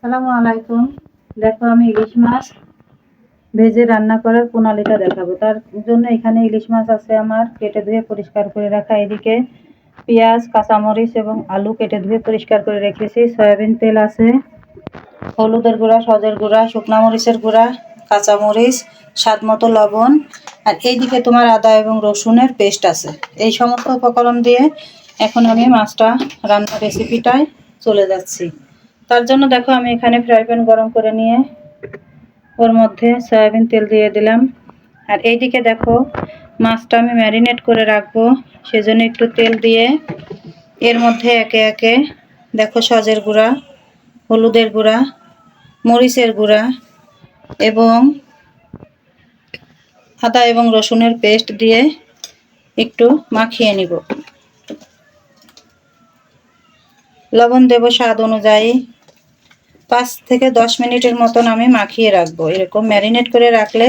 আসসালামু আলাইকুম। দেখো আমি ইলিশ মাছ ভেজে রান্না করার প্রণালীটা দেখাবো। তার জন্য এখানে ইলিশ মাছ আছে আমার কেটে ধুয়ে পরিষ্কার করে রাখা। এদিকে পেঁয়াজ, কাঁচামরিচ এবং আলু কেটে ধুয়ে পরিষ্কার করে রেখেছি। সয়াবিন তেল আছে, হলুদের গুঁড়া, সজের গুঁড়া, শুকনা মরিচের গুঁড়া, কাঁচামরিচ, স্বাদ মতো লবণ। আর এইদিকে তোমার আদা এবং রসুনের পেস্ট আছে। এই সমস্ত উপকরণ দিয়ে এখন আমি মাছটা রান্নার রেসিপিটায় চলে যাচ্ছি। তার জন্য দেখো আমি এখানে ফ্রাই প্যান গরম করে নিয়ে ওর মধ্যে সয়াবিন তেল দিয়ে দিলাম। আর এইদিকে দেখো মাছটা আমি ম্যারিনেট করে রাখবো, সেজন্য একটু তেল দিয়ে এর মধ্যে একে একে দেখো সজের গুঁড়া, হলুদের গুঁড়া, মরিচের গুঁড়া এবং আদা এবং রসুনের পেস্ট দিয়ে একটু মাখিয়ে নিব। লবণ দেব স্বাদ অনুযায়ী। 5 থেকে 10 মিনিটের মতন আমি মাখিয়ে রাখবো। এরকম ম্যারিনেট করে রাখলে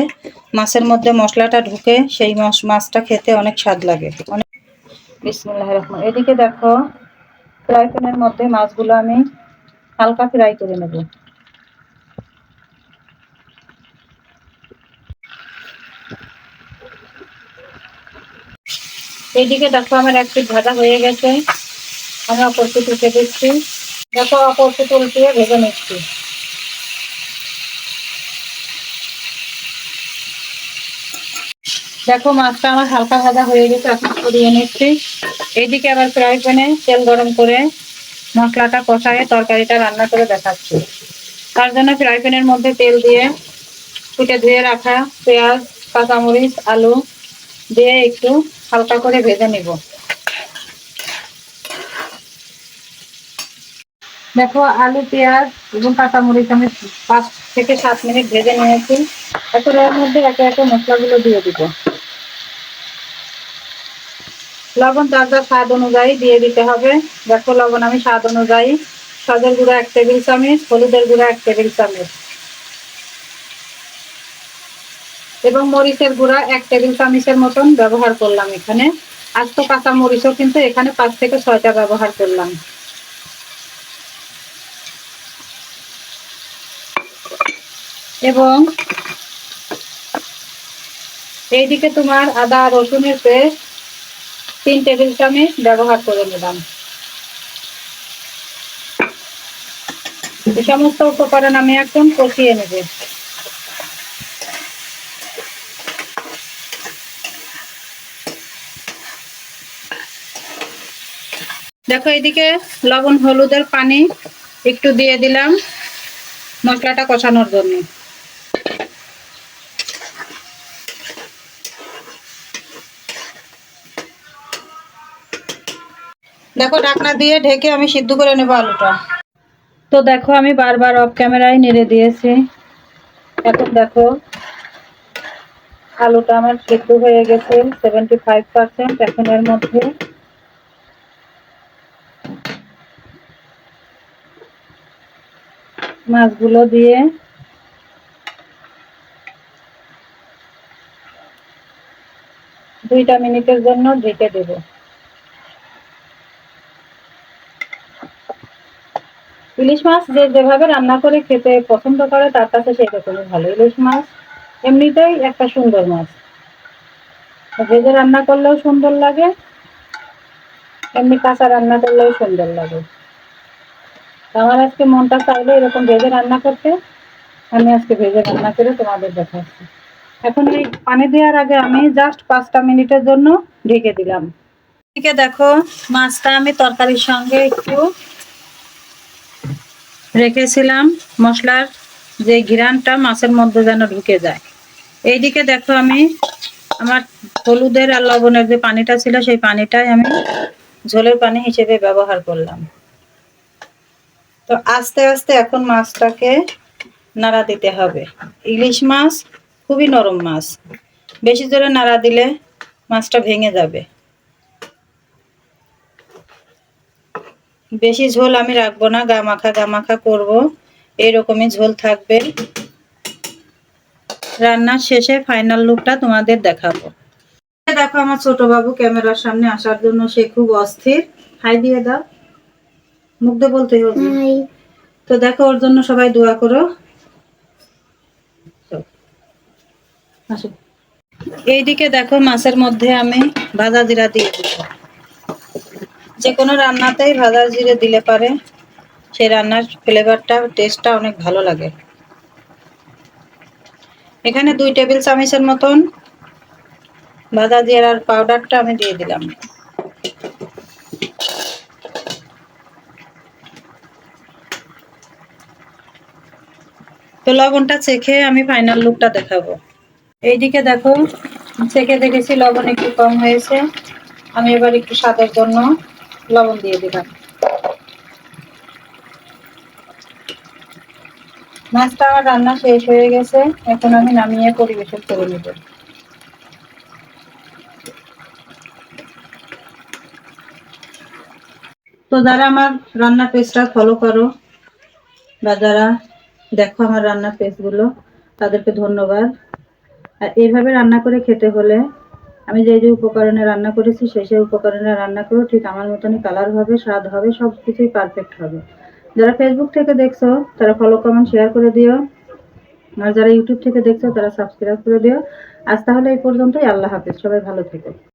মাছের মধ্যে মশলাটা ঢুকে সেই মাছটা খেতে অনেক স্বাদ লাগে। বিসমিল্লাহির রহমানির রহিম। এদিকে দেখো ফ্রাই প্যানের মধ্যে মাছগুলো আমি হালকা ফ্রাই করে নেব। এইদিকে দেখো আমার এক পিঠ ভাজা হয়ে গেছে, আমি অপর পিঠ উঠে দিচ্ছি। দেখো অপর পিঠ উল্টিয়ে ভেজে নিচ্ছি। দেখো মাছটা আমার হালকা ভাজা হয়ে গেছে, এখন সরিয়ে নিচ্ছি। এইদিকে আবার ফ্রাই প্যানে তেল গরম করে মশলাটা কষায় তরকারিটা রান্না করে দেখাচ্ছি। তার জন্য ফ্রাই প্যানের মধ্যে তেল দিয়ে কুটে ধুয়ে রাখা পেঁয়াজ, কাঁচামরিচ, আলু দিয়ে একটু হালকা করে ভেজে নিব। দেখো আলু, পেঁয়াজ এবং কাঁচামরিচ আমি 5 থেকে 7 মিনিট ভেজে নিয়েছি। এখন এর মধ্যে একে একে মশলাগুলো দিয়ে দিব। লবণ যার যার স্বাদ অনুযায়ী দিয়ে দিতে হবে। দেখো লবণ আমি স্বাদ অনুযায়ী, সজের গুঁড়া 1 টেবিল চামচ, হলুদের গুঁড়া 1 টেবিল চামচ এবং মরিচের গুঁড়া 1 টেবিল চামচের মতন ব্যবহার করলাম এখানে। আস্ত কাঁচা মরিচও কিন্তু এখানে 5 থেকে 6টা ব্যবহার করলাম। এবং এইদিকে তোমার আদা রসুনের পেস্ট 3 টেবিল চামচ ব্যবহার করে নিলাম। এই সমস্ত উপকরণ আমি এখন কষিয়ে নেব। দেখো এইদিকে লবণ হলুদের পানি একটু দিয়ে দিলাম মশলাটা কষানোর জন্য। দেখো ঢাকনা দিয়ে ঢেকে আমি সিদ্ধ করে নেব আলুটা। তো দেখো আমি বারবার অফ ক্যামেরায় নেড়ে দিয়েছি। এখন দেখো আলুটা আমার সিদ্ধ হয়ে গেছে 75%। এখন এর মধ্যে মাছগুলো দিয়ে দুইটা মিনিটের জন্য ঢেকে দেব। ইলিশ মাছ যে যেভাবে রান্না করে খেতে পছন্দ করে তার কাছে সেই রকমই ভালো। ইলিশ মাছ এমনিতেই একটা সুন্দর মাছ, ভেজে রান্না করলেও সুন্দর লাগে, এমনি কাঁচা রান্না করলেও সুন্দর লাগে। আমার আজকে মনটা চাইলে এরকম ভেজে রান্না করতে, আমি আজকে ভেজে রান্না করে তোমাদের দেখাচ্ছি। এখন এই পানি দেওয়ার আগে আমি জাস্ট 5টা মিনিটের জন্য ঢেকে দিলাম। এদিকে দেখো মাছটা আমি তরকারির সঙ্গে একটু রেখেছিলাম, মশলার যে ঘ্রাণটা মাছের মধ্যে যেন ঢুকে যায়। এইদিকে দেখো আমি আমার হলুদের আর লবণের যে পানিটা ছিল সেই পানিটাই আমি ঝোলের পানি হিসেবে ব্যবহার করলাম। তো আস্তে আস্তে এখন মাছটাকে নাড়া দিতে হবে। ইলিশ মাছ খুবই নরম মাছ, বেশি জোরে নাড়া দিলে মাছটা ভেঙে যাবে। বেশি ঝোল আমি রাখবো না, গা মাখা করবো, এইরকমই ঝোল থাকবে। রান্নার শেষে ফাইনাল লুকটা তোমাদের দেখাবো। দেখো আমার ছোট বাবু ক্যামেরার সামনে আসার জন্য সে খুব অস্থির। হাই দিয়ে দাও, মুখ দিয়ে বলতে হবে। তো দেখো ওর জন্য সবাই দোয়া করো। আসো। এইদিকে দেখো মাছের মধ্যে আমি ভাজা জিরা দিয়ে দিব। যে কোনো রান্নাতেই ভাজা জিরে দিলে পারে সেই রান্নার ফ্লেভারটা টেস্টটা অনেক ভালো লাগে। এখানে 2 টেবিল চামচের মতন ভাজা জিরার পাউডারটা আমি দিয়ে দিলাম। তো লবণটা চেখে আমি ফাইনাল লুকটা দেখাবো। এইদিকে দেখো চেখে দেখেছি লবণ একটু কম হয়েছে, আমি এবার একটু স্বাদের জন্য লবণ দিয়ে দিলাম। মাছটা আমার রান্না শেষ হয়ে গেছে, এখন আমি নামিয়ে পরিবেশন করে নেব। তো যারা আমার রান্নার পেজটা ফলো করো বা যারা দেখো আমার রান্নার পেজগুলো, তাদেরকে ধন্যবাদ। আর এইভাবে রান্না করে খেতে হলে আমি যে যে উপকরণে রান্না করেছি সেই উপকরণে রান্না করো, ঠিক আমার মতনই কালার হবে, স্বাদ হবে, সব কিছুই পারফেক্ট হবে। যারা ফেসবুক থেকে দেখছো তারা ফলো কমেন্ট শেয়ার করে দিও, আর যারা ইউটিউব থেকে দেখছো তারা সাবস্ক্রাইব করে দিও। আজ তাহলে এই পর্যন্তই। আল্লাহ হাফেজ, সবাই ভালো থেকো।